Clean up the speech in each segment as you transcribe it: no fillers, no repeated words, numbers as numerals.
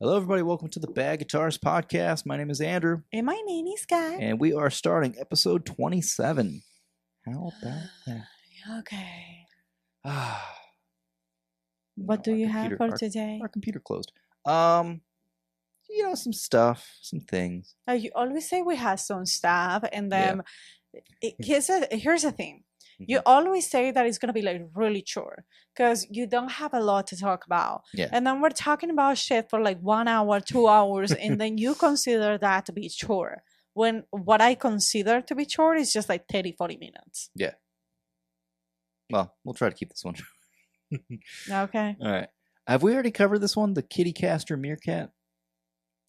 Hello, everybody. Welcome to the Bad Guitarist Podcast. My name is Andrew. And my name is Guy. And we are starting episode 27. How about that? Okay. Ah. What do you have for today? Our computer closed. Some stuff, some things. You always say we have some stuff, and then here's the thing. You always say that it's going to be like really short because you don't have a lot to talk about. Yeah. And then we're talking about shit for like 1 hour, 2 hours, and then you consider that to be short. When what I consider to be short is just like 30, 40 minutes. Yeah. Well, we'll try to keep this one short. Okay. All right. Have we already covered this one? The Kitty Caster Meerkat?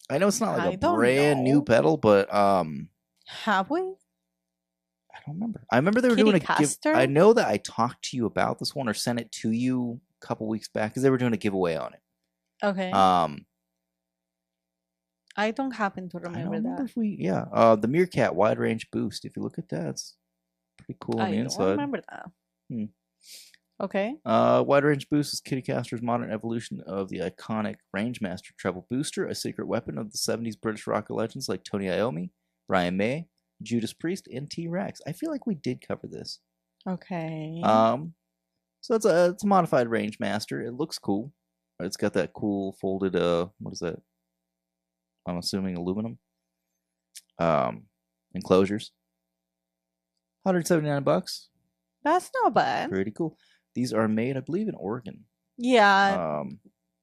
I know it's not like a brand new pedal, but have we? I don't remember. I remember they were doing a giveaway. I know that I talked to you about this one or sent it to you a couple weeks back because they were doing a giveaway on it. Okay. I don't happen to remember that. If the Meerkat wide range boost. If you look at that, it's pretty cool on the inside. I don't remember that. Okay. Wide range boost is Kitty Caster's modern evolution of the iconic Rangemaster treble booster, a secret weapon of the 70s British rock legends like Tony Iommi, Brian May, Judas Priest, and T-Rex. I feel like we did cover this. Okay. So it's a modified Rangemaster. It looks cool. It's got that cool folded what is that? I'm assuming aluminum. Enclosures. $179. That's not bad. Pretty cool. These are made, I believe, in Oregon. Yeah.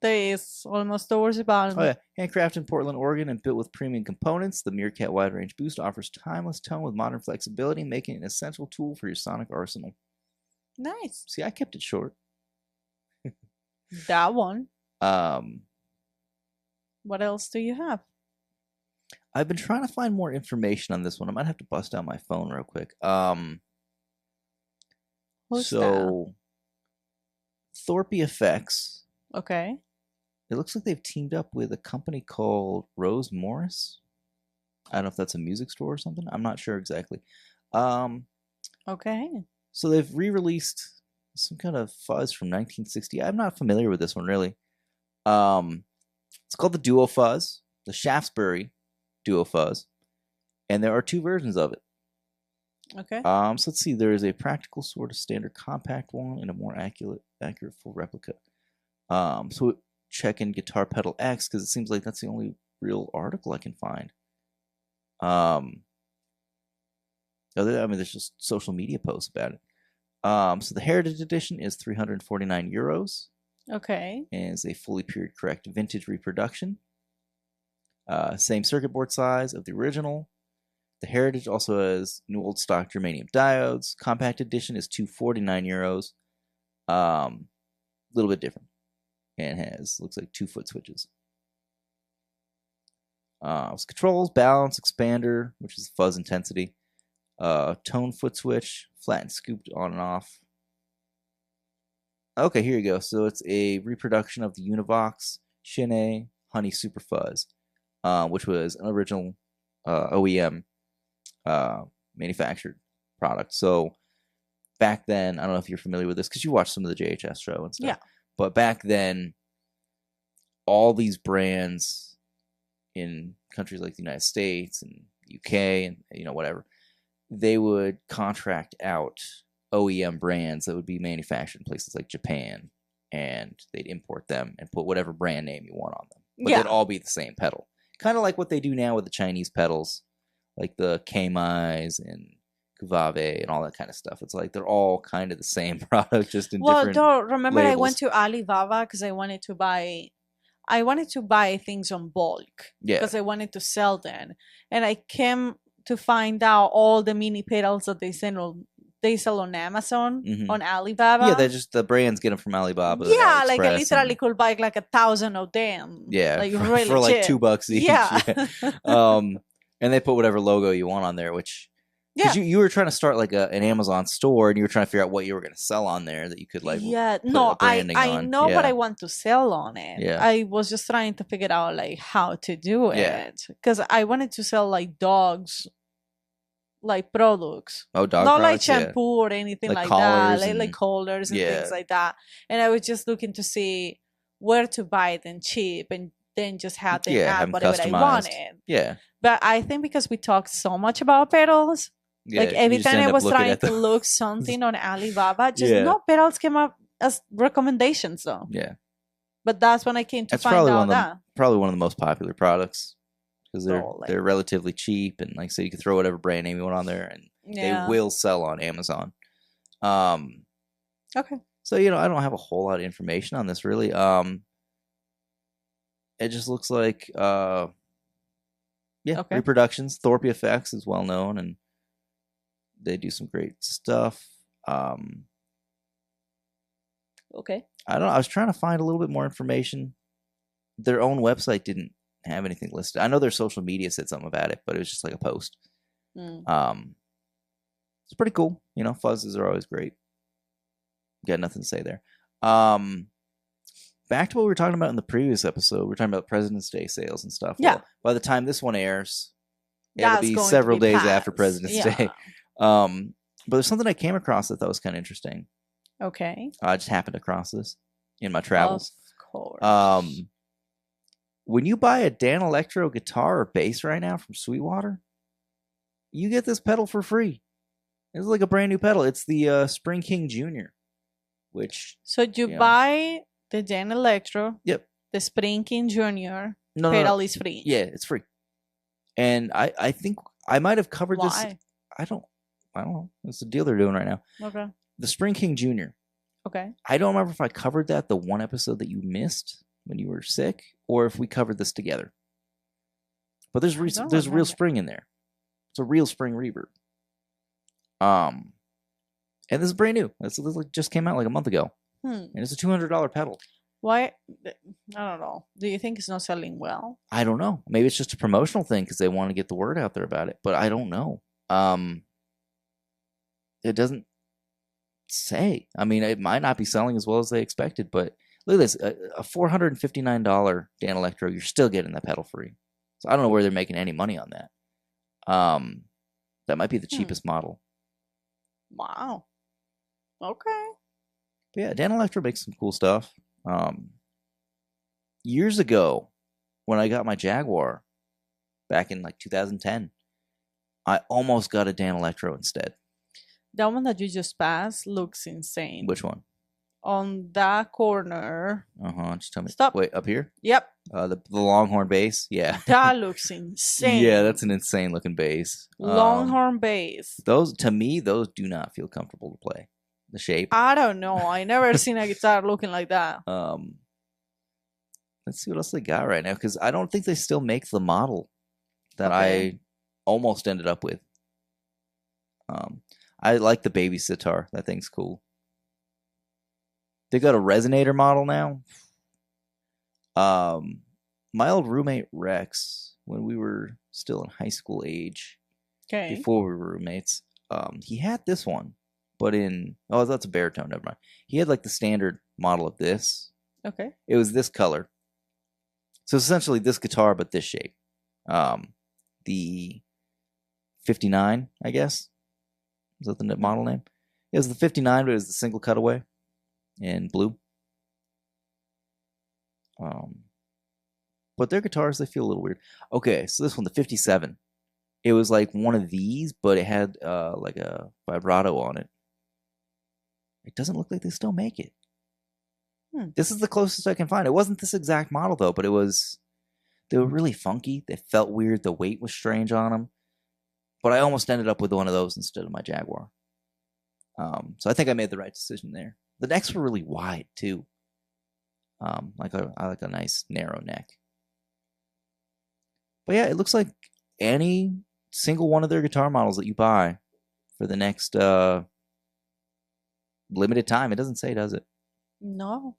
There is almost towards the bottom. Oh, yeah. Handcrafted in Portland, Oregon, and built with premium components, the Meerkat Wide Range Boost offers timeless tone with modern flexibility, making it an essential tool for your sonic arsenal. Nice. See, I kept it short. That one. What else do you have? I've been trying to find more information on this one. I might have to bust out my phone real quick. Who's that? Thorpe Effects. Okay. It looks like they've teamed up with a company called Rose Morris. I don't know if that's a music store or something. I'm not sure exactly. Okay. So they've re-released some kind of fuzz from 1960. I'm not familiar with this one, really. It's called the Duo Fuzz, the Shaftesbury Duo Fuzz, and there are two versions of it. Okay. So let's see. There is a practical sort of standard compact one and a more accurate full replica. So check in Guitar Pedal X because it seems like that's the only real article I can find. There's just social media posts about it. So the Heritage Edition is €349. Okay. And it's a fully period correct vintage reproduction. Same circuit board size of the original. The Heritage also has new old stock germanium diodes. Compact Edition is €249. A little bit different. And looks like 2-foot switches. Controls, balance, expander, which is fuzz intensity. Tone foot switch, flat and scooped on and off. Okay, here you go. So it's a reproduction of the Univox Chine Honey Super Fuzz, which was an original OEM manufactured product. So back then, I don't know if you're familiar with this because you watched some of the JHS show and stuff. Yeah. But back then, all these brands in countries like the United States and UK and whatever, they would contract out OEM brands that would be manufactured in places like Japan, and they'd import them and put whatever brand name you want on them. But they'd all be the same pedal. Kind of like what they do now with the Chinese pedals, like the K-Mize and Kuvave and all that kind of stuff. It's like they're all kind of the same product, just in different remember labels. I went to Alibaba because I wanted to buy things on bulk. Yeah. Because I wanted to sell them. And I came to find out all the mini pedals that they sell on Amazon, on Alibaba. Yeah, they're just the brands get them from Alibaba. Yeah, like I literally could buy like 1,000 of them. Yeah, like really for like cheap. $2 each. Yeah. And they put whatever logo you want on there, which because you were trying to start like an Amazon store, and you were trying to figure out what you were going to sell on there that you could like. Yeah, put a branding I on. know what I want to sell on it. Yeah. I was just trying to figure out like how to do it because I wanted to sell like dogs. Like products, dog not products, like shampoo or anything like that, like collars and things like that. And I was just looking to see where to buy them cheap and then just have them Yeah, have add 'em whatever they customized. wanted. Yeah. But I think because we talked so much about pedals, Yeah, like you every just time end I up was looking trying at to the- look something on Alibaba, just Yeah. no pedals came up as recommendations though. Yeah. But that's when I came to That's find probably out one of the that. probably one of the most popular products because Totally. they're relatively cheap, and like I said, you can throw whatever brand name you want on there, and they Yeah. will sell on Amazon. Okay. So I don't have a whole lot of information on this really. It just looks like Okay. Reproductions. Thorpe Effects is well known, and they do some great stuff. Okay. I don't know. I was trying to find a little bit more information. Their own website didn't have anything listed. I know their social media said something about it, but it was just like a post. It's pretty cool. Fuzzes are always great. Got nothing to say there. Back to what we were talking about in the previous episode. We were talking about President's Day sales and stuff. Yeah. Well, by the time this one airs, That's it'll be going to several be days past. after President's Day. But there's something I came across that I thought was kind of interesting. Okay. I just happened across this in my travels. Of course. When you buy a Danelectro guitar or bass right now from Sweetwater, you get this pedal for free. It's like a brand new pedal. It's the Spring King Jr., which... So you buy the Danelectro. Yep. The Spring King Jr. No, pedal is free. Yeah, it's free. And I think I might have covered this. Why? I don't know. It's the deal they're doing right now. Okay. The Spring King Jr. Okay. I don't remember if I covered that the one episode that you missed when you were sick, or if we covered this together. But there's real spring in there. It's a real spring reverb. And this is brand new. This just came out like a month ago. And it's a $200 pedal. Why? I don't know. Do you think it's not selling well? I don't know. Maybe it's just a promotional thing because they want to get the word out there about it. But I don't know. It doesn't say. I mean, it might not be selling as well as they expected. But look at this. A $459 Danelectro, you're still getting that pedal free. So I don't know where they're making any money on that. That might be the cheapest model. Wow. Okay. But yeah, Danelectro makes some cool stuff. Years ago, when I got my Jaguar back in like 2010, I almost got a Danelectro instead. That one that you just passed looks insane. Which one? On that corner. Just tell me. Stop. Wait, up here? Yep. The Longhorn bass? Yeah. That looks insane. Yeah, that's an insane looking bass. Longhorn bass. To me, those do not feel comfortable to play. The shape. I don't know. I never seen a guitar looking like that. Let's see what else they got right now, because I don't think they still make the model that Okay. I almost ended up with. I like the baby sitar. That thing's cool. They got a resonator model now. My old roommate Rex, when we were still in high school age, Okay. before we were roommates, he had this one, but that's a baritone. Never mind. He had like the standard model of this. Okay. It was this color. So essentially this guitar, but this shape. The 59, I guess. Is that the model name? It was the 59, but it was the single cutaway in blue. But their guitars, they feel a little weird. Okay, so this one, the 57. It was like one of these, but it had like a vibrato on it. It doesn't look like they still make it. This is the closest I can find. It wasn't this exact model, though, but they were really funky. They felt weird. The weight was strange on them. But I almost ended up with one of those instead of my Jaguar. So I think I made the right decision there. The necks were really wide, too. I like a nice narrow neck. But yeah, it looks like any single one of their guitar models that you buy for the next limited time. It doesn't say, does it? No.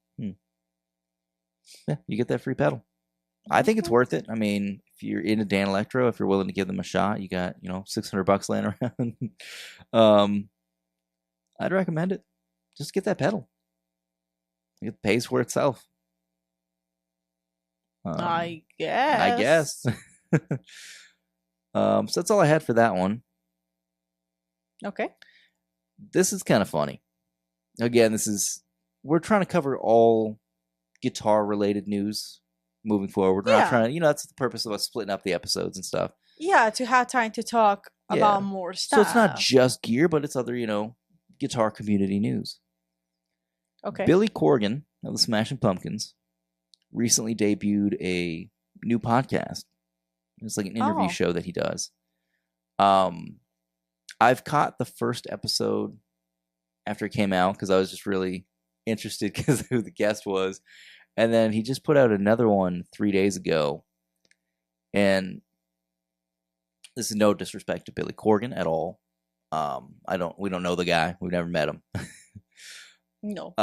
Yeah, you get that free pedal. I think it's worth it. I mean, if you're into Danelectro, if you're willing to give them a shot, you got, $600 laying around. I'd recommend it. Just get that pedal. It pays for itself. I guess. I guess. So that's all I had for that one. Okay. This is kind of funny. Again, we're trying to cover all guitar related news moving forward. We're not Yeah. trying to, that's the purpose of us splitting up the episodes and stuff. Yeah, to have time to talk Yeah. about more So it's not stuff. just gear, but it's other, guitar community news. Okay. Billy Corgan of the Smashing Pumpkins recently debuted a new podcast. It's like an interview show that he does. I've caught the first episode after it came out because I was just really interested because of who the guest was. And then he just put out another one 3 days ago. And this is no disrespect to Billy Corgan at all. We don't know the guy. We've never met him. No.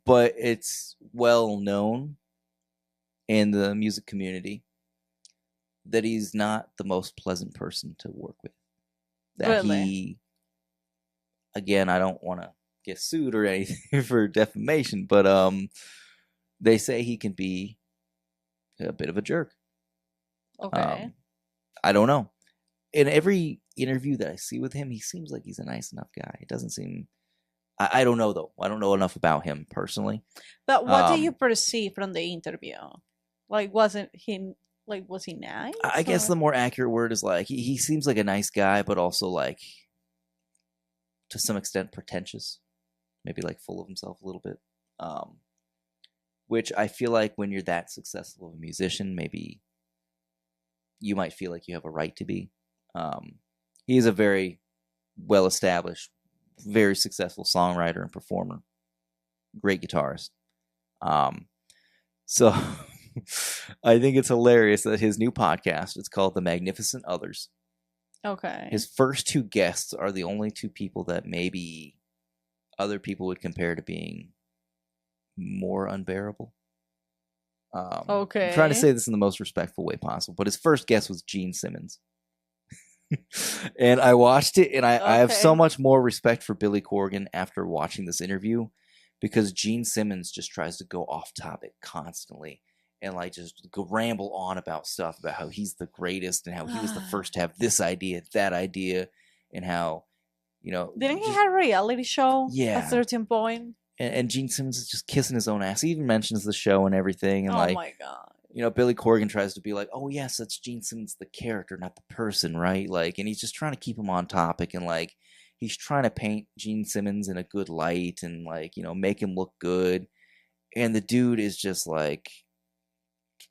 But it's well known in the music community that he's not the most pleasant person to work with. That really? Again, I don't want to get sued or anything for defamation, but they say he can be a bit of a jerk. Okay. I don't know. In every interview that I see with him, he seems like he's a nice enough guy. It doesn't seem... I don't know, though. I don't know enough about him personally. But what do you perceive from the interview? Like, was he nice? I guess the more accurate word is like, he seems like a nice guy, but also like, to some extent, pretentious. Maybe like full of himself a little bit. Which I feel like when you're that successful of a musician, maybe you might feel like you have a right to be. He's a very well-established, very successful songwriter and performer. Great guitarist. So I think it's hilarious that his new podcast, it's called The Magnificent Others. Okay. His first two guests are the only two people that maybe other people would compare to being more unbearable. Okay. I'm trying to say this in the most respectful way possible, but his first guest was Gene Simmons. And I watched it, and I have so much more respect for Billy Corgan after watching this interview, because Gene Simmons just tries to go off topic constantly and like just go ramble on about stuff about how he's the greatest and how he was the first to have this idea, that idea, and how, didn't he have a reality show? Yeah. At a certain point. And Gene Simmons is just kissing his own ass. He even mentions the show and everything, and oh like, my god. Billy Corgan tries to be like, oh yes, that's Gene Simmons, the character, not the person, right? Like, and he's just trying to keep him on topic, and like, he's trying to paint Gene Simmons in a good light, and like, make him look good. And the dude is just like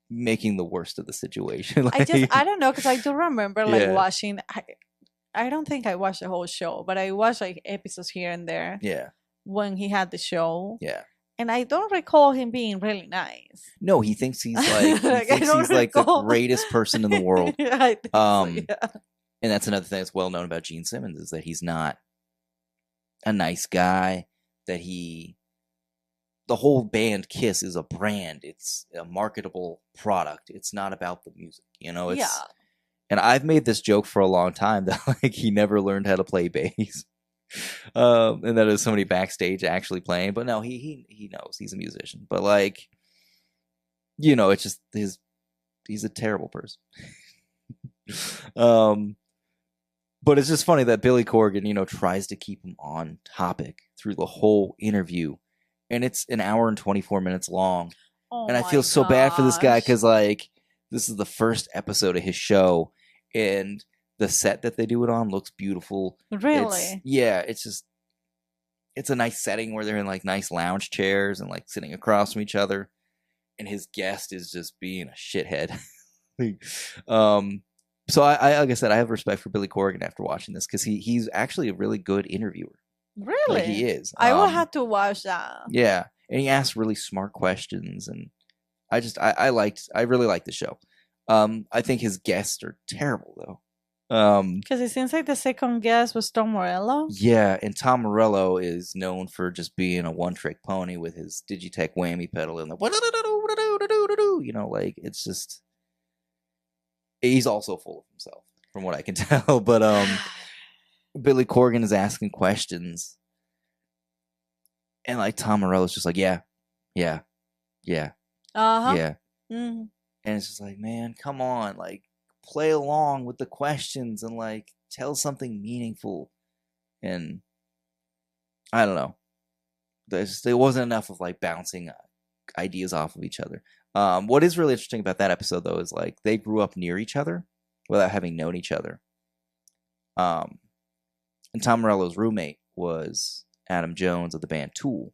making the worst of the situation. Like, I don't know, because I do remember like watching. I don't think I watched the whole show, but I watched like episodes here and there. Yeah. When he had the show. Yeah. And I don't recall him being really nice. No, he thinks he's like the greatest person in the world. Yeah, I think so, yeah. And that's another thing that's well known about Gene Simmons, is that he's not a nice guy. That the whole band Kiss is a brand. It's a marketable product. It's not about the music, It's, yeah. And I've made this joke for a long time that like he never learned how to play bass. And that there's somebody backstage actually playing, but no, he knows he's a musician. But like, it's just he's a terrible person. But it's just funny that Billy Corgan, tries to keep him on topic through the whole interview, and it's an hour and 24 minutes long. Oh, and I feel so bad for this guy, because like, this is the first episode of his show, and the set that they do it on looks beautiful. Really? It's a nice setting where they're in like nice lounge chairs and like sitting across from each other, and his guest is just being a shithead. So I like I said, I have respect for Billy Corgan after watching this, because he's actually a really good interviewer. Really? Like, he is. I will have to watch that. Yeah, and he asks really smart questions, and I really liked the show. I think his guests are terrible though. Because it seems like the second guest was Tom Morello. Yeah, and Tom Morello is known for just being a one-trick pony with his Digitech whammy pedal and the like, it's just, he's also full of himself from what I can tell. But Billy Corgan is asking questions, and like Tom Morello's just like, yeah. Uh-huh. Yeah. Mm-hmm. And it's just like, man, come on, like, play along with the questions and like tell something meaningful. And I don't know, there wasn't enough of like bouncing ideas off of each other. What is really interesting about that episode, though, is like they grew up near each other without having known each other. And Tom Morello's roommate was Adam Jones of the band Tool.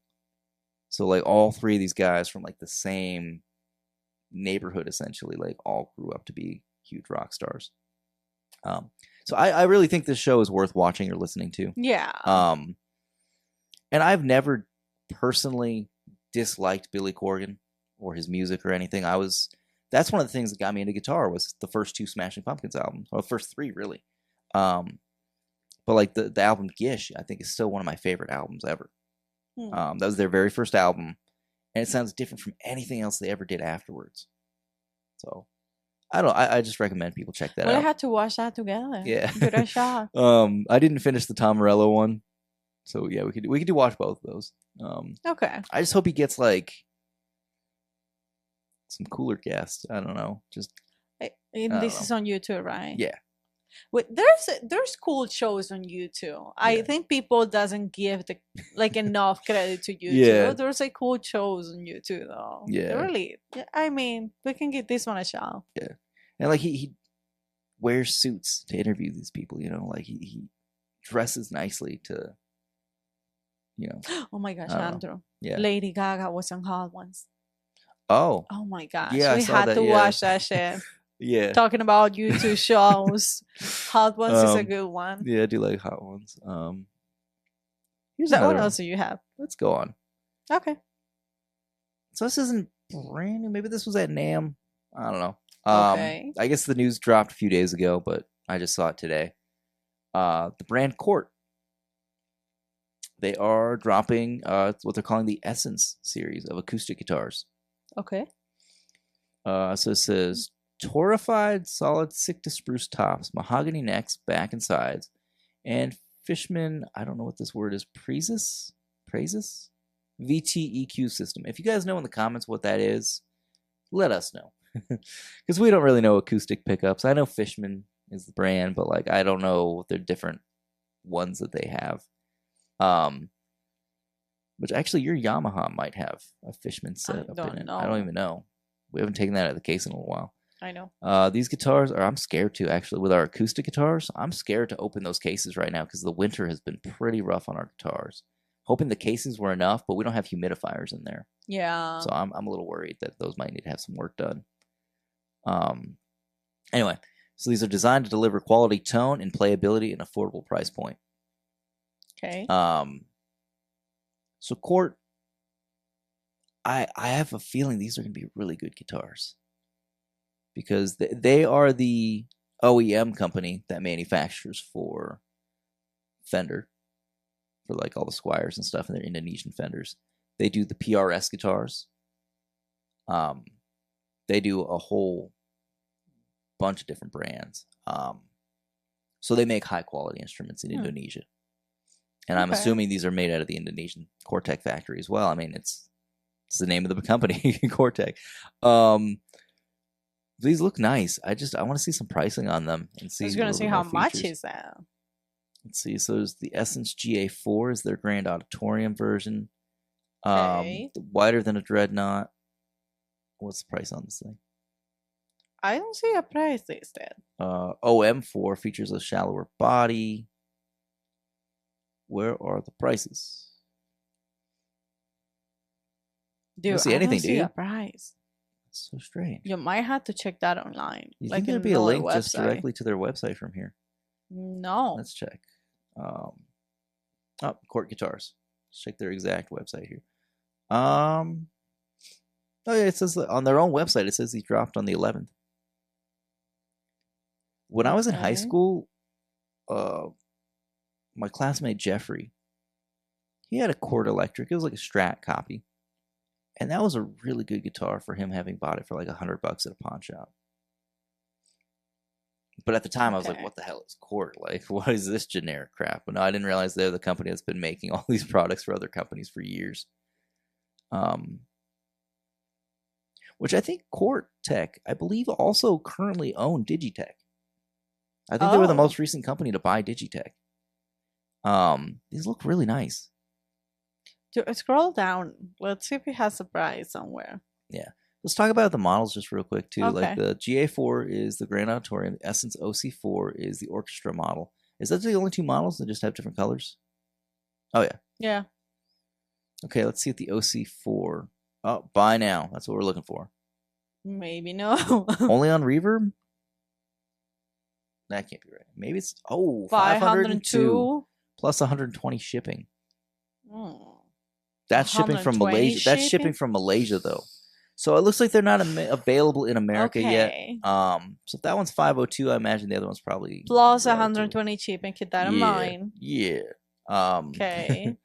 So like all three of these guys from like the same neighborhood, essentially, like all grew up to be huge rock stars. So I really think this show is worth watching or listening to. Yeah. And I've never personally disliked Billy Corgan or his music or anything. That's one of the things that got me into guitar was the first two Smashing Pumpkins albums, or the first three really. But like the album Gish, I think is still one of my favorite albums ever. That was their very first album, and it sounds different from anything else they ever did afterwards. So I just recommend people check that out. We had to watch that together. Yeah. Give it a shot. I didn't finish the Tom Morello one, so yeah, we could watch both of those. Okay. I just hope he gets like some cooler guests. I don't know. Just This is on YouTube, right? yeah. Wait, there's cool shows on YouTube. I think people doesn't give enough credit to YouTube. Yeah. There's like cool shows on YouTube though. Yeah. Really. I mean, we can give this one a shot. Yeah. And like he wears suits to interview these people, you know, like he dresses nicely to, you know. Oh my gosh, Andrew. Yeah. Lady Gaga was on Hot Ones. Oh. Oh my gosh. Yeah, we had to watch that shit. Yeah. Talking about YouTube shows. Hot Ones is a good one. Yeah, I do like Hot Ones. Here's What else do you have? Let's go on. Okay. So this isn't brand new. Maybe this was at NAMM. I don't know. Okay. I guess the news dropped a few days ago, but I just saw it today. The brand Cort. They are dropping what they're calling the Essence series of acoustic guitars. Okay. So it says torrified solid sick to spruce tops, mahogany necks, back and sides, and Fishman, I don't know what this word is, Praises VTEQ system. If you guys know in the comments what that is, let us know. Because we don't really know acoustic pickups. I know Fishman is the brand, but like I don't know the different ones that they have. Which actually your Yamaha might have a Fishman set up in it. I don't even know. We haven't taken that out of the case in a while. I know. These guitars I'm scared to actually with our acoustic guitars. I'm scared to open those cases right now because the winter has been pretty rough on our guitars. Hoping the casings were enough, but we don't have humidifiers in there. Yeah. So I'm a little worried that those might need to have some work done. Anyway, so these are designed to deliver quality tone and playability at an affordable price point. Okay. So Cort, I have a feeling these are going to be really good guitars. Because they are the OEM company that manufactures for Fender, for like all the Squiers and stuff, and they're Indonesian Fenders. They do the PRS guitars. They do a whole bunch of different brands. So they make high quality instruments in Indonesia. And I'm assuming these are made out of the Indonesian Cortec factory as well. I mean, it's the name of the company, Cortec. These look nice. I want to see some pricing on them and see. I was going to see how much is that. Let's see. So there's the Essence GA4 is their Grand Auditorium version. Okay. Wider than a Dreadnought. What's the price on this thing? I don't see a price listed. OM4 features a shallower body. Where are the prices? Dude, you don't see anything, I don't see a price. That's so strange. You might have to check that online. You think there'd be a link just directly to their website from here? No. Let's check. Cort Guitars. Let's check their exact website here. Oh yeah, it says on their own website. It says he dropped on the 11th. When I was in high school, my classmate Jeffrey, he had a Cort Electric. It was like a Strat copy. And that was a really good guitar for him having bought it for like $100 at a pawn shop. But at the time, I was like, what the hell is Cort? Like, what is this generic crap? But no, I didn't realize they're the company that's been making all these products for other companies for years. Which I think Cort Tech, I believe, also currently own Digitech. I think they were the most recent company to buy Digitech. These look really nice. Scroll down. Let's see if it has a price somewhere. Yeah. Let's talk about the models just real quick too. Like Okay. the GA4 is the Grand Auditorium. The Essence OC4 is the orchestra model. Is that the only two models that just have different colors? Oh yeah. Yeah. Okay, let's see what the OC4. Oh, buy now. That's what we're looking for. Maybe no. Only on Reverb? That can't be right. Maybe it's 502 plus 120 shipping. That's shipping from 120 Malaysia. That's shipping from Malaysia though. So it looks like they're not available in America yet. So if that one's 502, I imagine the other one's probably plus 120 shipping. Keep that in mind. Yeah. Okay.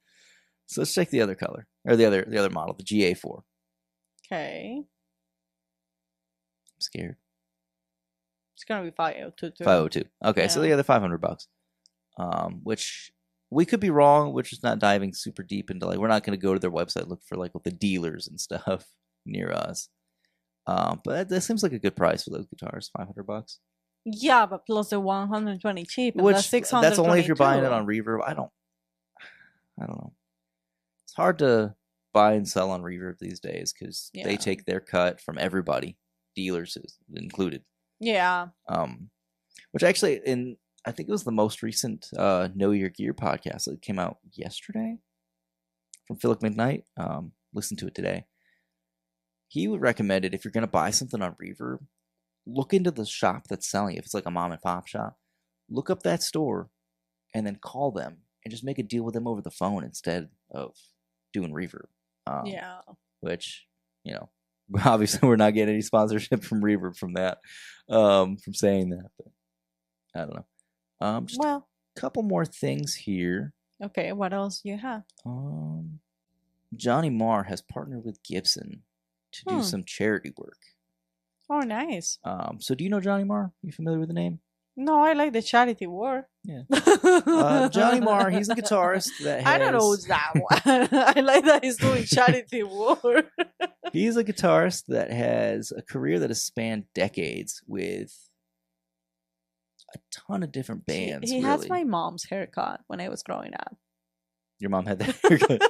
So let's check the other color or the other model, the GA4. Okay. I'm scared. It's gonna be 502. 502. Okay, Yeah. so the other $500. Which we could be wrong. We're just not diving super deep into like we're not going to go to their website look for like with the dealers and stuff near us. But that seems like a good price for those guitars, $500. Yeah, but plus the 120 cheap, Which that's 600. that's only if you're buying it on Reverb. I don't know. It's hard to buy and sell on Reverb these days because they take their cut from everybody, dealers included. Yeah. Which actually, I think it was the most recent Know Your Gear podcast that came out yesterday from Philip McKnight. Listen to it today. He would recommend it if you're going to buy something on Reverb, look into the shop that's selling it. If it's like a mom and pop shop, look up that store and then call them and just make a deal with them over the phone instead of doing Reverb. Which, obviously we're not getting any sponsorship from Reverb from that, from saying that, but I don't know. Just a couple more things here. Okay, what else do you have? Johnny Marr has partnered with Gibson to do some charity work. Oh, nice. So do you know Johnny Marr? Are you familiar with the name? No, I like the charity war. Yeah. Johnny Marr, he's a guitarist that has... I don't know that one. I like that he's doing charity war. He's a guitarist that has a career that has spanned decades with a ton of different bands. He has my mom's haircut when I was growing up. Your mom had that haircut?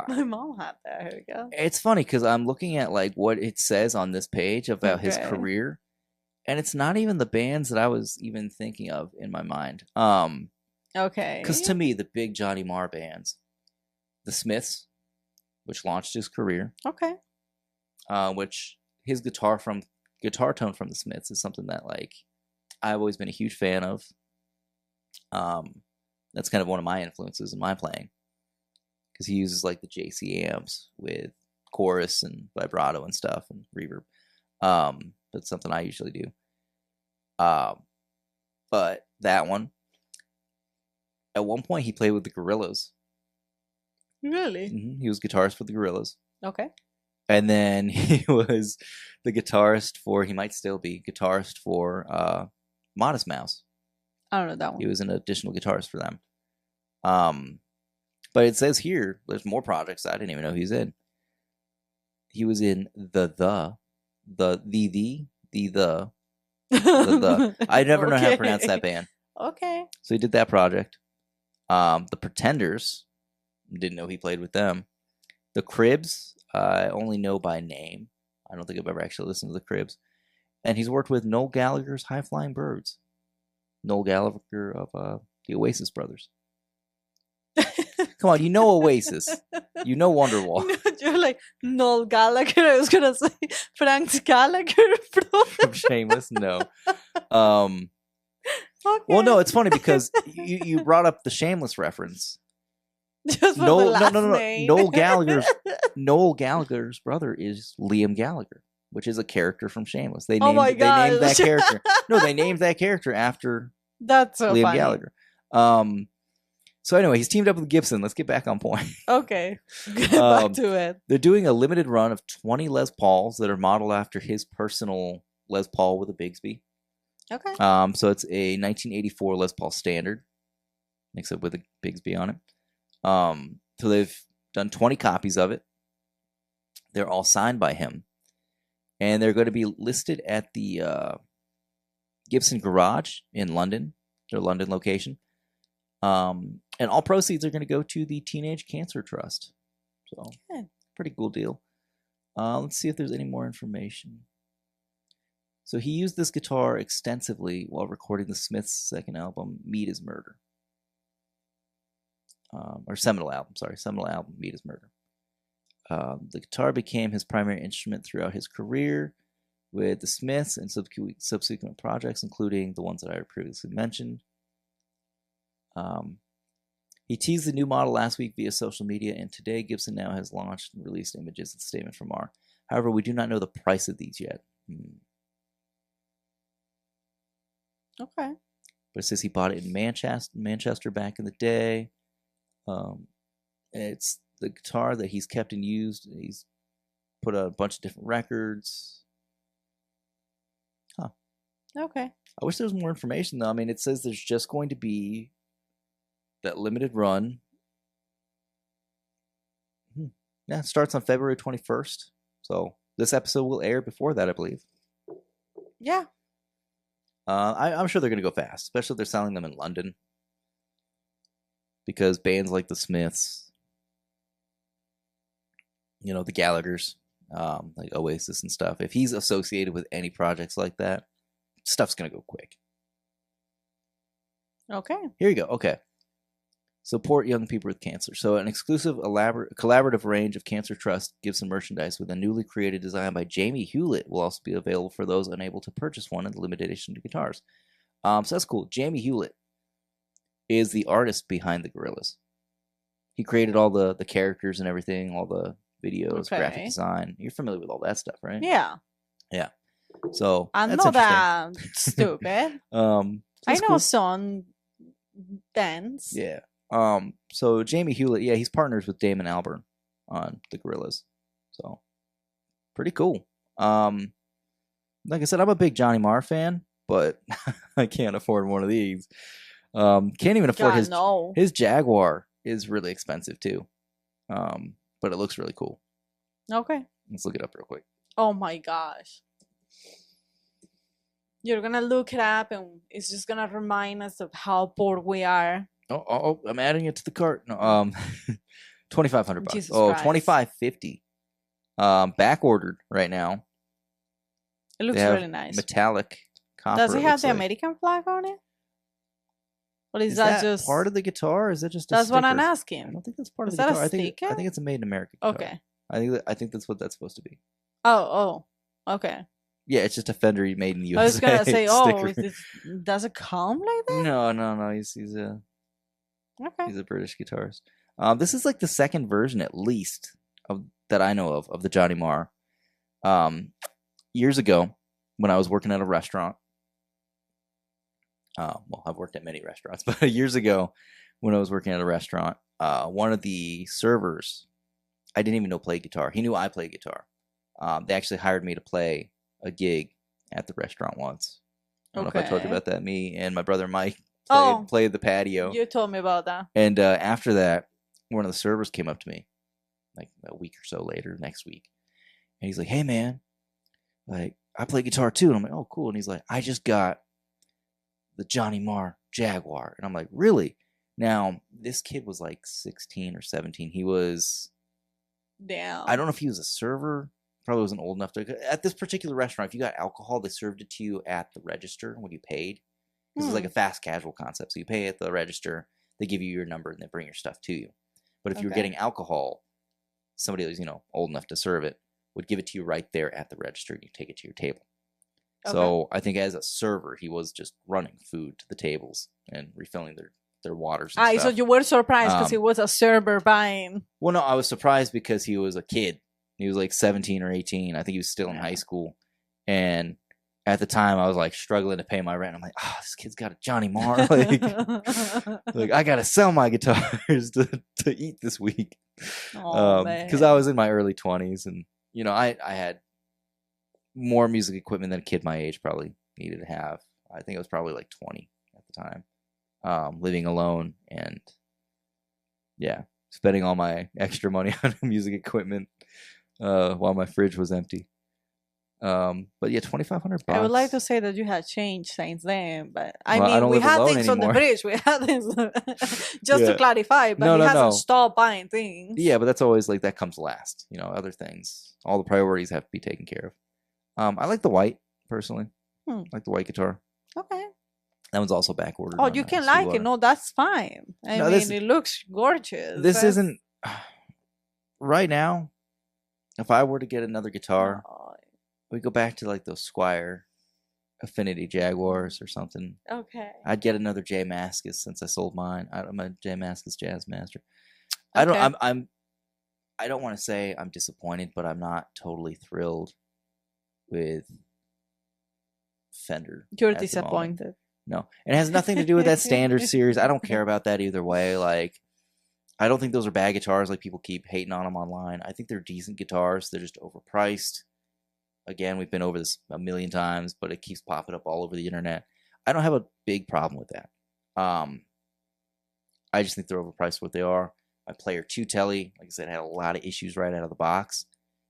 My mom had that haircut. It's funny because I'm looking at like what it says on this page about his career. And it's not even the bands that I was even thinking of in my mind. Okay. Because to me, the big Johnny Marr bands, the Smiths, which launched his career. Okay. Which his guitar tone from the Smiths is something that like I've always been a huge fan of. That's kind of one of my influences in my playing. Because he uses like the JC amps with chorus and vibrato and stuff and reverb. That's something I usually do. But that one, at one point he played with the Gorillaz. Really? He was guitarist for the Gorillaz. Okay. And then he was the guitarist for, he might still be guitarist for Modest Mouse. I don't know that one. He was an additional guitarist for them. But it says here, there's more projects I didn't even know he's in. He was in the. I never know how to pronounce that band. Okay. So he did that project. The Pretenders, didn't know he played with them. The Cribs, I only know by name. I don't think I've ever actually listened to the Cribs. And he's worked with Noel Gallagher's High Flying Birds. Noel Gallagher of the Oasis Brothers. Come on, you know Oasis. You know Wonderwall. No, you're like Noel Gallagher. I was gonna say Frank Gallagher from Shameless. No. Okay. Well, no, it's funny because you brought up the Shameless reference. Just for the last name. Noel Gallagher's brother is Liam Gallagher, which is a character from Shameless. They named that character. No, they named that character after That's so Liam funny. Gallagher. So anyway, he's teamed up with Gibson. Let's get back on point. Okay, get back to it. They're doing a limited run of 20 Les Pauls that are modeled after his personal Les Paul with a Bigsby. Okay. So it's a 1984 Les Paul Standard, mixed up with a Bigsby on it. So they've done 20 copies of it. They're all signed by him, and they're going to be listed at the Gibson Garage in London, their London location. And all proceeds are going to go to the Teenage Cancer Trust. So, pretty cool deal. Let's see if there's any more information. So he used this guitar extensively while recording the Smiths' second album, Meat is Murder. Or seminal album, Meat is Murder. The guitar became his primary instrument throughout his career with the Smiths and subsequent projects, including the ones that I previously mentioned. He teased the new model last week via social media, and today Gibson now has launched and released images and statement from Marr. However, we do not know the price of these yet. Okay. But it says he bought it in Manchester back in the day. It's the guitar that he's kept and used. He's put out a bunch of different records. Huh. Okay. I wish there was more information, though. I mean, it says there's just going to be that limited run. Yeah, it starts on February 21st. So this episode will air before that, I believe. Yeah. I'm sure they're going to go fast, especially if they're selling them in London. Because bands like the Smiths, you know, the Gallaghers, like Oasis and stuff, if he's associated with any projects like that, stuff's going to go quick. Okay. Here you go. Okay. Support young people with cancer. So an exclusive collaborative range of Cancer Trust Gibson merchandise with a newly created design by Jamie Hewlett will also be available for those unable to purchase one in the limited edition guitars. So that's cool. Jamie Hewlett is the artist behind the Gorillaz. He created all the characters and everything, all the videos, graphic design. You're familiar with all that stuff, right? Yeah. Yeah. So I'm not that stupid. I know some bands. Yeah. So Jamie Hewlett, yeah, he's partners with Damon Albarn on the Gorillaz. So pretty cool. Like I said, I'm a big Johnny Marr fan, but I can't afford one of these. Can't even afford his Jaguar is really expensive too. But it looks really cool. Okay. Let's look it up real quick. Oh my gosh. You're gonna look it up and it's just gonna remind us of how poor we are. Oh, I'm adding it to the cart. No, $2,500. Jesus Christ. $2,550. Back ordered right now. It looks really nice. Metallic copper. Does it have the American flag on it? Or is that just part of the guitar? Or is it just a That's sticker? what I'm asking. I don't think that's part of the guitar. I think it's a made in America guitar. Okay. I think that's what that's supposed to be. Oh, okay. Yeah, it's just a Fender made in the USA. I was gonna say, does it come like that? No. He's a British guitarist. This is like the second version, at least, that I know of the Johnny Marr. Years ago, when I was working at a restaurant. Well, I've worked at many restaurants, but years ago, when I was working at a restaurant, one of the servers, I didn't even know played guitar. He knew I played guitar. They actually hired me to play a gig at the restaurant once. I don't know if I told you about that. Me and my brother Mike played the patio. You told me about that. And after that, one of the servers came up to me, like a week or so later, next week, and he's like, "Hey man, like I play guitar too." And I'm like, "Oh cool." And he's like, "I just got the Johnny Marr Jaguar," and I'm like, "Really?" Now this kid was like 16 or 17. He was, damn. I don't know if he was a server. Probably wasn't old enough to. At this particular restaurant, if you got alcohol, they served it to you at the register when you paid. This is like a fast casual concept. So you pay at the register, they give you your number, and they bring your stuff to you. But if you were getting alcohol, somebody that was, old enough to serve it would give it to you right there at the register, and you take it to your table. Okay. So I think as a server, he was just running food to the tables and refilling their waters and stuff. So you were surprised because he was a server buying. Well, no, I was surprised because he was a kid. He was like 17 or 18. I think he was still in high school. And at the time, I was like struggling to pay my rent. I'm like, this kid's got a Johnny Marr. Like I got to sell my guitars to eat this week. Because I was in my early 20s. And, I had more music equipment than a kid my age probably needed to have. I think I was probably like 20 at the time, living alone and, spending all my extra money on music equipment while my fridge was empty. But yeah, $2,500. I would like to say that you had changed since then, but I Well, I mean, don't we live had alone things on the anymore. bridge. We had things just to Yeah. clarify, but No, he no, hasn't no. stopped buying things. Yeah, but that's always like that comes last. You know, other things. All the priorities have to be taken care of. I like the white personally. I like the white guitar. Okay. That one's also back ordered. Oh, you can like it. No, that's fine. I No, mean, it looks gorgeous. This isn't right now. If I were to get another guitar, we go back to like those Squire Affinity Jaguars or something. Okay. I'd get another J Mascis since I sold mine. I'm a J Mascis Jazz Master. Okay. I don't want to say I'm disappointed, but I'm not totally thrilled with Fender. You're disappointed. No, it has nothing to do with that standard series. I don't care about that either way. Like, I don't think those are bad guitars like people keep hating on them online. I think they're decent guitars. They're just overpriced. Again, we've been over this a million times, but it keeps popping up all over the internet. I don't have a big problem with that. I just think they're overpriced for what they are. My Player 2 Telly, like I said, had a lot of issues right out of the box.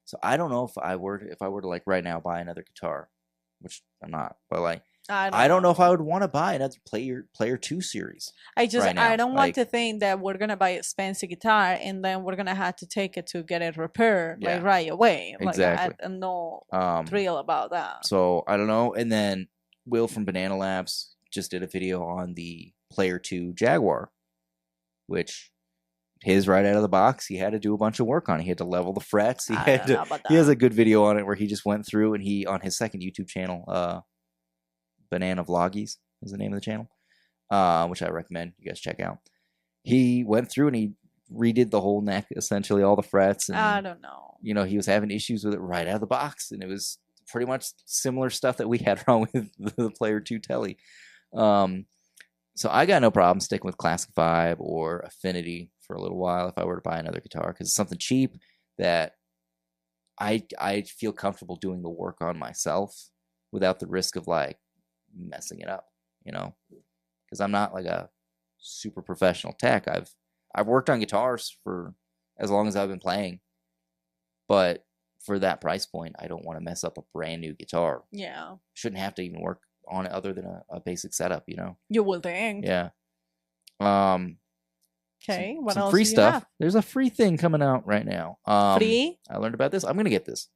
So I don't know if I were to like right now buy another guitar, which I'm not, but like I don't know if I would want to buy another Player 2 series. I don't want like, to think that we're gonna buy expensive guitar and then we're gonna have to take it to get it repaired like right away. Exactly. Like, I'm no thrill about that. So I don't know. And then Will from Banana Labs just did a video on the Player 2 Jaguar, which his right out of the box, he had to do a bunch of work on it. He had to level the frets. He has a good video on it where he just went through and he on his second YouTube channel, Banana Vloggies is the name of the channel, which I recommend you guys check out. He went through and he redid the whole neck, essentially all the frets. And, I don't know. You know, he was having issues with it right out of the box, and it was pretty much similar stuff that we had wrong with the Player 2 Telly. So I got no problem sticking with Classic Vibe or Affinity for a little while if I were to buy another guitar, because it's something cheap that I feel comfortable doing the work on myself without the risk of like messing it up, you know, because I'm not like a super professional tech. I've worked on guitars for as long as I've been playing, but for that price point, I don't want to mess up a brand new guitar. Yeah, shouldn't have to even work on it other than a basic setup, you know. You will think. Yeah. Okay, what some else free do you stuff. have? There's a free thing coming out right now. Free? I learned about this. I'm gonna get this.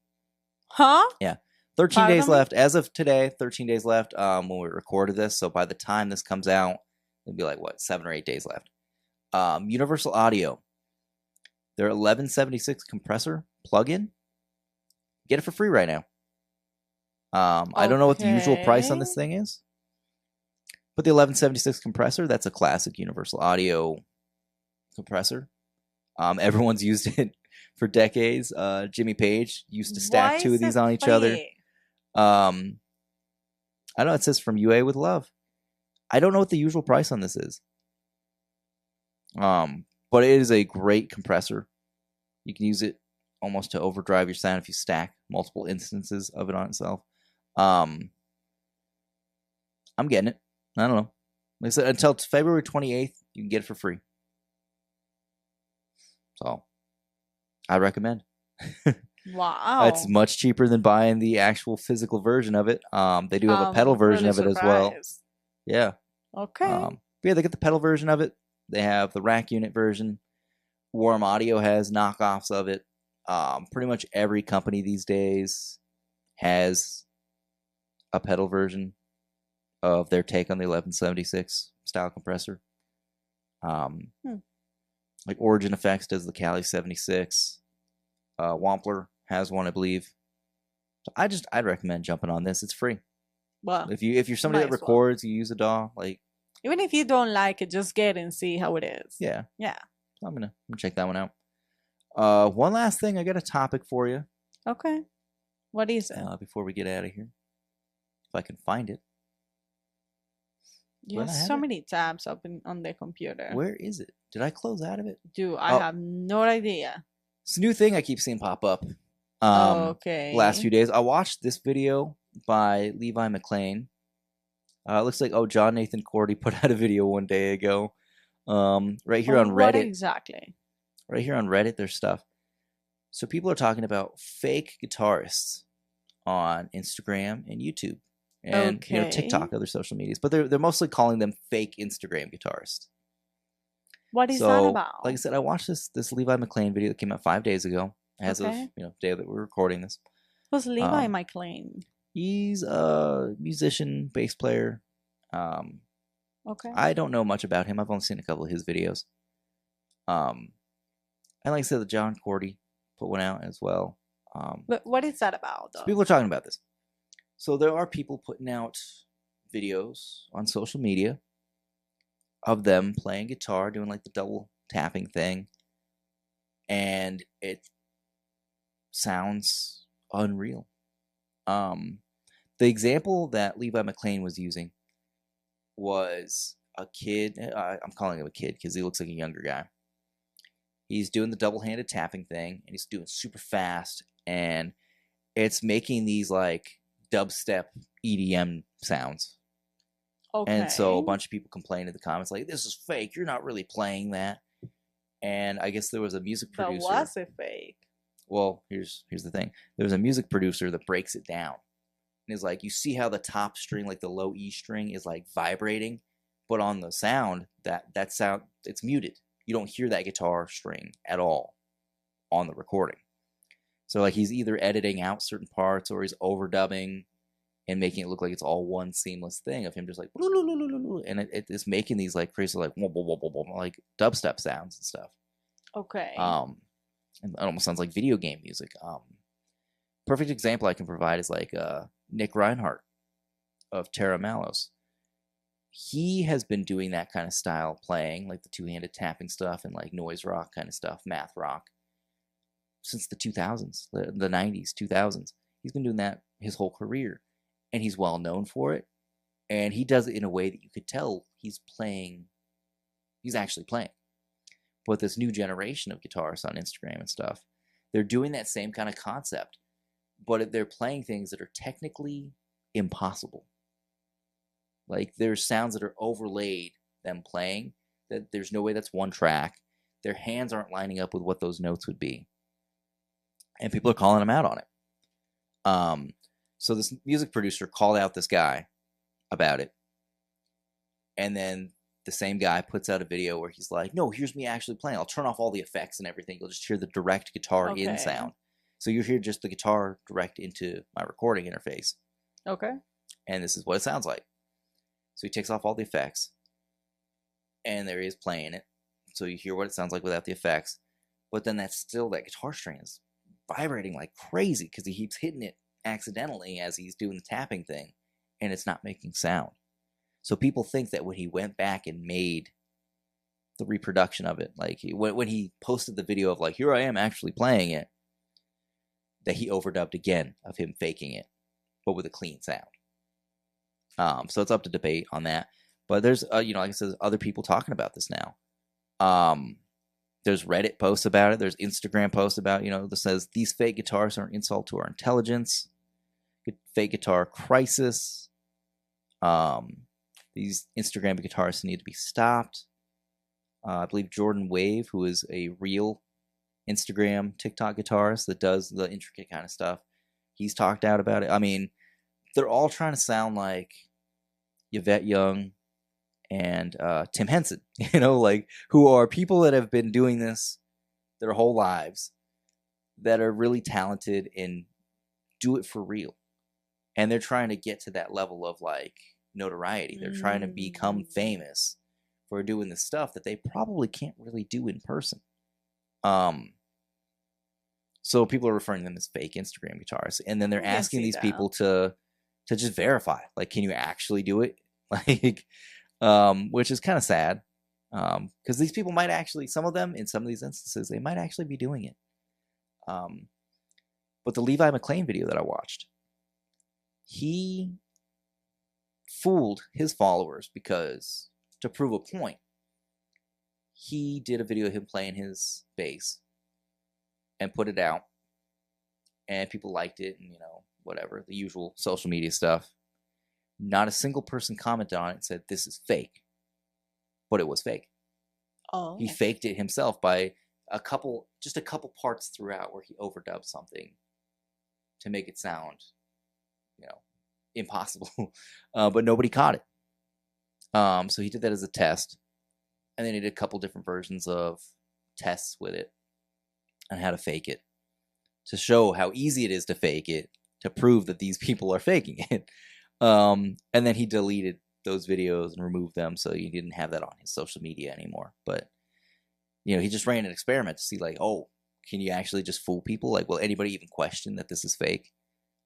Huh? Yeah. 13 days left. As of today, 13 days left when we recorded this. So by the time this comes out, it'll be like, what, 7 or 8 days left. Universal Audio. Their 1176 compressor plug-in. Get it for free right now. I don't know what the usual price on this thing is. But the 1176 compressor, that's a classic Universal Audio compressor. Everyone's used it for decades. Jimmy Page used to stack two of these on each other. I don't know. It says from UA with love. I don't know what the usual price on this is. But it is a great compressor. You can use it almost to overdrive your sound if you stack multiple instances of it on itself. I'm getting it. I don't know. Like I said, until February 28th, you can get it for free. So, I recommend. Wow. It's much cheaper than buying the actual physical version of it. They do have a pedal version of it as well. Yeah. Okay. Yeah, they get the pedal version of it. They have the rack unit version. Warm Audio has knockoffs of it. Pretty much every company these days has a pedal version of their take on the 1176 style compressor. Like Origin Effects does the Cali 76. Wampler has one, I believe. So I'd recommend jumping on this. It's free. Well, if you're somebody that records, you use a DAW, like even if you don't like it, just get it and see how it is. Yeah. Yeah. So I'm gonna check that one out. One last thing, I got a topic for you. Okay. What is it? Before we get out of here, if I can find it. You have so many tabs open on the computer. Where is it? Did I close out of it? Dude, I have no idea. It's a new thing I keep seeing pop up. Okay. Last few days, I watched this video by Levi McLean. It looks like John Nathan Cordy put out a video one day ago. Right here on Reddit. What exactly? Right here on Reddit, there's stuff. So people are talking about fake guitarists on Instagram and YouTube, and TikTok, Okay. other social medias. But they're mostly calling them fake Instagram guitarists. What is that So, like I about? said, I watched this Levi McLean video that came out 5 days ago, as of Okay. day that we're recording this. Who's Levi Um, McLean? he's a musician, bass player. Um, Okay. I don't know much about him. I've only seen a couple of his videos. And like I said, the John Cordy put one out as well. But what is that about, So though? people are talking about this. So there are people putting out videos on social media of them playing guitar, doing like the double tapping thing, and it sounds unreal. The example that Levi McLean was using was a kid. I'm calling him a kid because he looks like a younger guy. He's doing the double-handed tapping thing, and he's doing super fast, and it's making these like dubstep EDM sounds. And so a Okay. bunch of people complained in the comments like, "This is fake. You're not really playing that." And I guess there was a music But producer. was it fake? Well, here's the thing. There's a music producer that breaks it down. And is like, you see how the top string, like the low E string, is like vibrating, but on the sound, that sound, it's muted. You don't hear that guitar string at all on the recording. So like he's either editing out certain parts or he's overdubbing and making it look like it's all one seamless thing of him just like, and it's making these like crazy like like dubstep sounds and stuff. Okay. And it almost sounds like video game music. Perfect example I can provide is like Nick Reinhardt of Terra Malos. He has been doing that kind of style playing, like the two-handed tapping stuff and like noise rock kind of stuff, math rock, since the 2000s, the 90s, 2000s. He's been doing that his whole career, and he's well known for it. And he does it in a way that you could tell he's playing, he's actually playing. But this new generation of guitarists on Instagram and stuff, they're doing that same kind of concept, but they're playing things that are technically impossible. Like there's sounds that are overlaid them playing that there's no way that's one track. Their hands aren't lining up with what those notes would be, and people are calling them out on it. So this music producer called out this guy about it, and then the same guy puts out a video where he's like, "No, here's me actually playing. I'll turn off all the effects and everything. You'll just hear the direct guitar in sound. So you hear just the guitar direct into my recording interface. Okay. And this is what it sounds like." So he takes off all the effects, and there he is playing it. So you hear what it sounds like without the effects, but then that's still, that guitar string is vibrating like crazy because he keeps hitting it accidentally as he's doing the tapping thing, and it's not making sound. So people think that when he went back and made the reproduction of it, like when he posted the video of like, here I am actually playing it, that he overdubbed again of him faking it, but with a clean sound. So it's up to debate on that. But there's, like I said, other people talking about this now. There's Reddit posts about it. There's Instagram posts about, that says these fake guitars are an insult to our intelligence. Fake guitar crisis. These Instagram guitarists need to be stopped. I believe Jordan Wave, who is a real Instagram TikTok guitarist that does the intricate kind of stuff, he's talked out about it. I mean, they're all trying to sound like Yvette Young and Tim Henson, who are people that have been doing this their whole lives, that are really talented and do it for real. And they're trying to get to that level of like notoriety. They're trying to become famous for doing the stuff that they probably can't really do in person. So people are referring to them as fake Instagram guitarists, and then they're asking these people to just verify, like, can you actually do it? Like, which is kind of sad, because these people might actually, some of them in some of these instances, they might actually be doing it. But the Levi McLean video that I watched, he fooled his followers because, to prove a point, he did a video of him playing his bass and put it out, and people liked it, and whatever, the usual social media stuff. Not a single person commented on it and said this is fake, but it was fake. Oh. He faked it himself by just a couple parts throughout where he overdubbed something to make it sound impossible. But nobody caught it. So he did that as a test, and then he did a couple different versions of tests with it on how to fake it, to show how easy it is to fake it, to prove that these people are faking it. And then he deleted those videos and removed them, so he didn't have that on his social media anymore. But he just ran an experiment to see, like, oh, can you actually just fool people? Like, will anybody even question that this is fake?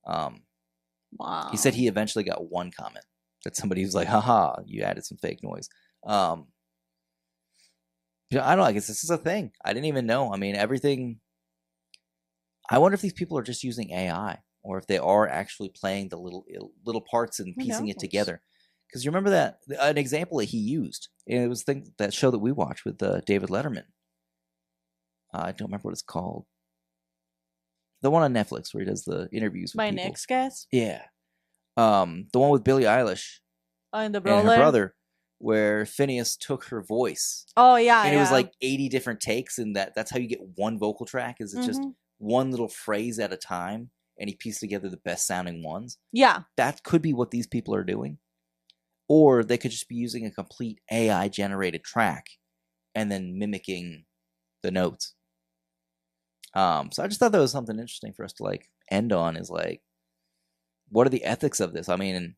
Wow. He said he eventually got one comment that somebody was like, haha, you added some fake noise. I don't know. I guess this is a thing. I didn't even know. I mean, everything. I wonder if these people are just using AI, or if they are actually playing the little parts and piecing it together. Because you remember that an example that he used, and it was that show that we watched with David Letterman. I don't remember what it's called. The one on Netflix where he does the interviews with My people. next guest? Yeah. The one with Billie Eilish. And her brother, where Phineas took her voice. Oh, yeah. And it was like 80 different takes, and that's how you get one vocal track, is it's just one little phrase at a time, and he pieced together the best sounding ones. Yeah. That could be what these people are doing. Or they could just be using a complete AI generated track and then mimicking the notes. So I just thought that was something interesting for us to like end on, is like, what are the ethics of this? I mean,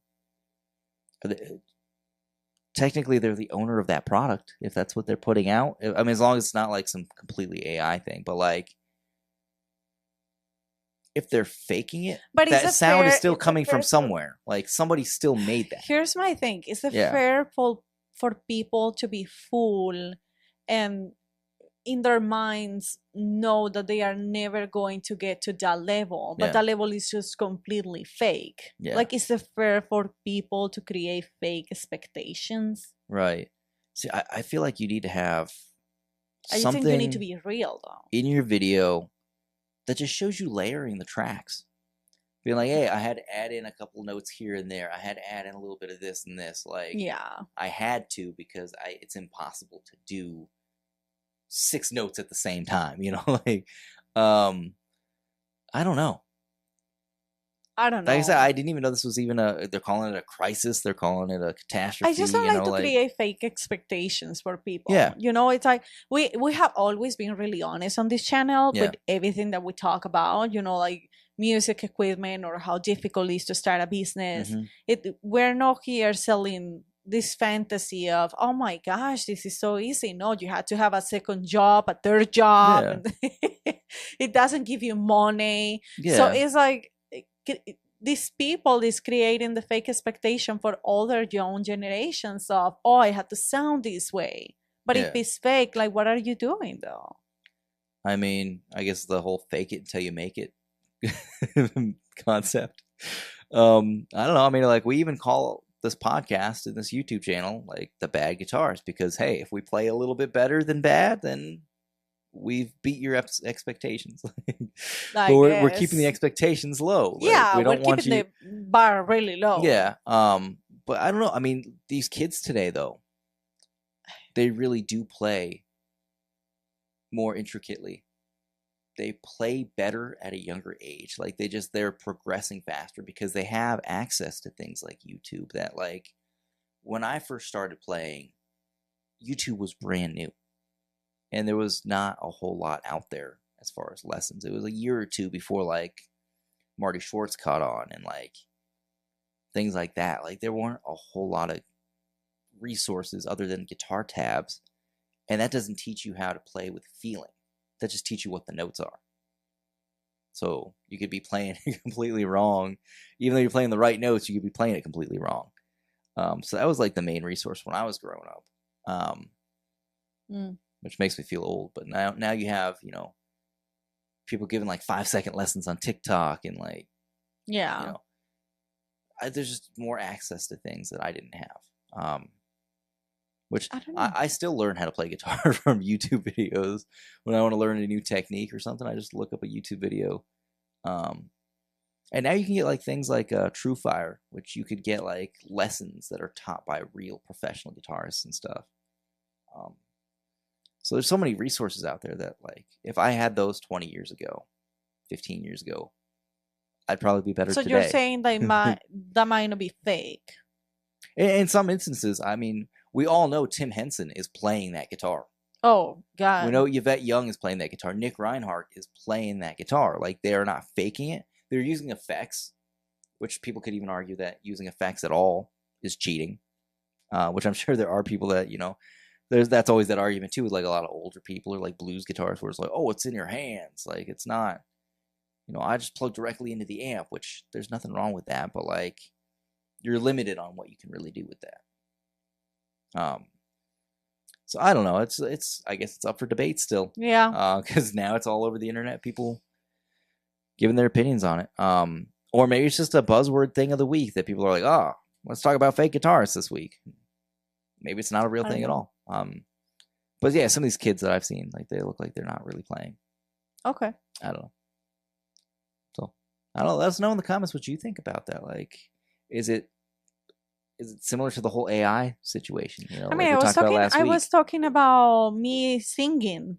technically they're the owner of that product if that's what they're putting out. I mean, as long as it's not like some completely AI thing, but like, if they're faking it, but that sound is still coming from somewhere. Like, somebody still made that. Here's my thing. Is it fair for people to be fooled and in their minds know that they are never going to get to that level, but that level is just completely fake? Like, is it fair for people to create fake expectations? Right. See, I feel like you need to have something. I think you need to be real, though, in your video that just shows you layering the tracks. Being like, hey, I had to add in a couple notes here and there. I had to add in a little bit of this and this. Like, I had to, because it's impossible to do 6 notes at the same time. Like, I don't know. Like I said, I didn't even know this was even they're calling it a crisis. They're calling it a catastrophe. I just don't like to create fake expectations for people. Yeah. It's like, we have always been really honest on this channel with everything that we talk about, like music equipment or how difficult it is to start a business. We're not here selling this fantasy of, oh my gosh, this is so easy. No, you had to have a second job, a third job. And it doesn't give you money. So it's like, these people is creating the fake expectation for older young generations of, oh, I have to sound this way. But if it's fake, like, what are you doing though? I mean, I guess the whole fake it until you make it concept. I don't know. I mean, like, we even call this podcast and this YouTube channel like the bad guitars, because hey, if we play a little bit better than bad, then we've beat your expectations. But we're keeping the expectations low. Like, we don't want keeping the bar really low. Yeah. But I don't know. I mean, these kids today, though, they really do play more intricately. They play better at a younger age. Like, they're progressing faster because they have access to things like YouTube that, like, when I first started playing, YouTube was brand new. And there was not a whole lot out there as far as lessons. It was a year or two before, like, Marty Schwartz caught on and, like, things like that. Like, there weren't a whole lot of resources other than guitar tabs. And that doesn't teach you how to play with feeling. That just teach you what the notes are. So you could be playing it completely wrong. Even though you're playing the right notes, you could be playing it completely wrong. So that was, like, the main resource when I was growing up. Which makes me feel old. But now you have, people giving like 5-second lessons on TikTok and like, there's just more access to things that I didn't have. Which I still learn how to play guitar from YouTube videos. When I want to learn a new technique or something, I just look up a YouTube video. And now you can get like things like TrueFire, which you could get like lessons that are taught by real professional guitarists and stuff. So there's so many resources out there that, like, if I had those 20 years ago, 15 years ago, I'd probably be better so today. You're saying that that might not be fake. In some instances, I mean, we all know Tim Henson is playing that guitar. Oh, God. We know Yvette Young is playing that guitar. Nick Reinhardt is playing that guitar. Like, they are not faking it. They're using effects, which people could even argue that using effects at all is cheating. Which I'm sure there are people that, you know, that's always that argument too with like a lot of older people or like blues guitarists where it's like, oh, it's in your hands. Like, it's not, you know, I just plug directly into the amp, which there's nothing wrong with that, but like, you're limited on what you can really do with that. So I don't know. It's I guess it's up for debate still. Yeah. Because now it's all over the internet. People giving their opinions on it. Or maybe it's just a buzzword thing of the week that people are like, oh, let's talk about fake guitarists this week. Maybe it's not a real thing at all. But yeah, some of these kids that I've seen, like, they look like they're not really playing. Okay. I don't know. So I don't know. Let us know in the comments what you think about that. Like, is it similar to the whole AI situation? You know, I mean, like I was talking about me singing.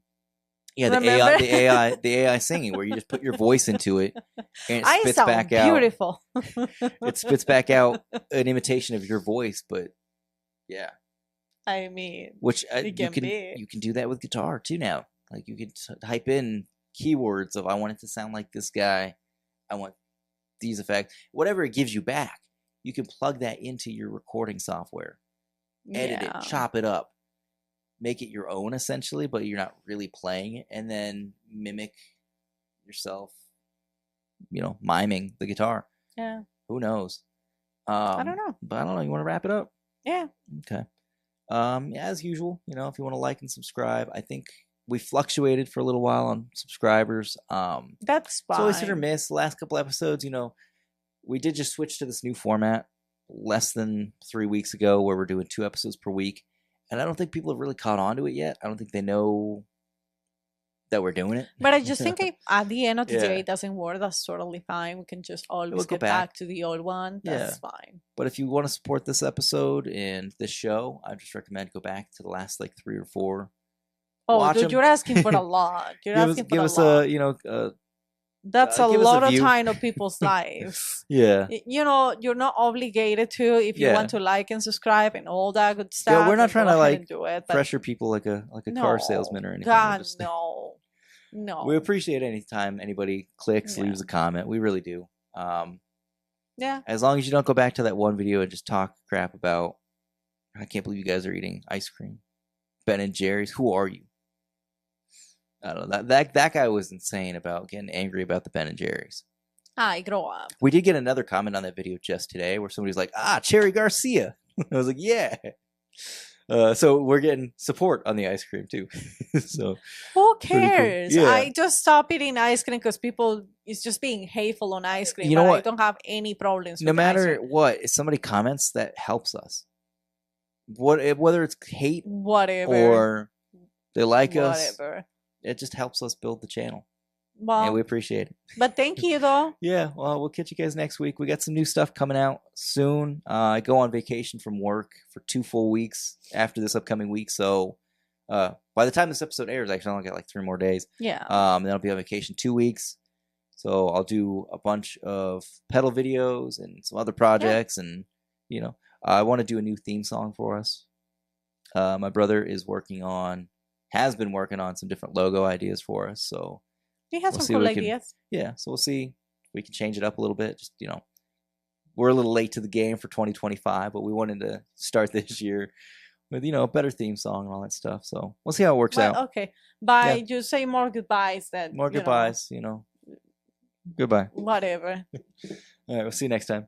Yeah, the AI singing, where you just put your voice into it and it spits back out. Beautiful. It spits back out an imitation of your voice, but yeah. I mean, which you can do that with guitar too now. Like, you can type in keywords of I want it to sound like this guy. I want these effects. Whatever it gives you back, you can plug that into your recording software. Edit it, chop it up. Make it your own essentially, but you're not really playing it, and then mimic yourself, you know, miming the guitar. Yeah. Who knows? I don't know. But I don't know. You want to wrap it up? Yeah. Okay. Yeah, as usual, you know, if you want to like and subscribe, I think we fluctuated for a little while on subscribers. That's fine. It's always hit or miss. The last couple episodes, you know, we did just switch to this new format less than 3 weeks ago, where we're doing 2 episodes per week. And I don't think people have really caught on to it yet. I don't think they know that we're doing it. But I just think at the end of the day, it doesn't work. That's totally fine. We can just always get back to the old one. That's fine. But if you want to support this episode and this show, I just recommend go back to the last like 3 or 4. Oh, dude, you're asking for a lot. You're asking for a lot. You know, that's a lot of time of people's lives. Yeah. You know, you're not obligated to if you want to like and subscribe and all that good stuff. Yeah, we're not trying to like do it, pressure people like a car salesman or anything. God, no. We appreciate any time anybody clicks, leaves a comment. We really do. Yeah. As long as you don't go back to that one video and just talk crap about, I can't believe you guys are eating ice cream. Ben and Jerry's. Who are you? I don't know. That guy was insane about getting angry about the Ben and Jerry's. I grow up. We did get another comment on that video just today where somebody's like, Cherry Garcia. I was like, yeah. So we're getting support on the ice cream too. So who cares? Cool. Yeah. I just stop eating ice cream because people is just being hateful on ice cream. You know what? I don't have any problems. No matter what, if somebody comments, that helps us. Whether it's hate, whatever, or they like whatever. us, it just helps us build the channel. Well, and we appreciate it. But thank you, though. Yeah, well, we'll catch you guys next week. We got some new stuff coming out soon. I go on vacation from work for 2 full weeks after this upcoming week. So by the time this episode airs, actually, I only got like 3 more days. Yeah. Then I'll be on vacation 2 weeks. So I'll do a bunch of pedal videos and some other projects. Yeah. And, you know, I want to do a new theme song for us. My brother has been working on some different logo ideas for us. So he has some cool ideas. Yeah, so we'll see if we can change it up a little bit. Just, you know, we're a little late to the game for 2025, but we wanted to start this year with, you know, a better theme song and all that stuff. So we'll see how it works out. Okay. Bye. Yeah. You say more goodbyes than more goodbyes, you know. Goodbye. Whatever. All right, we'll see you next time.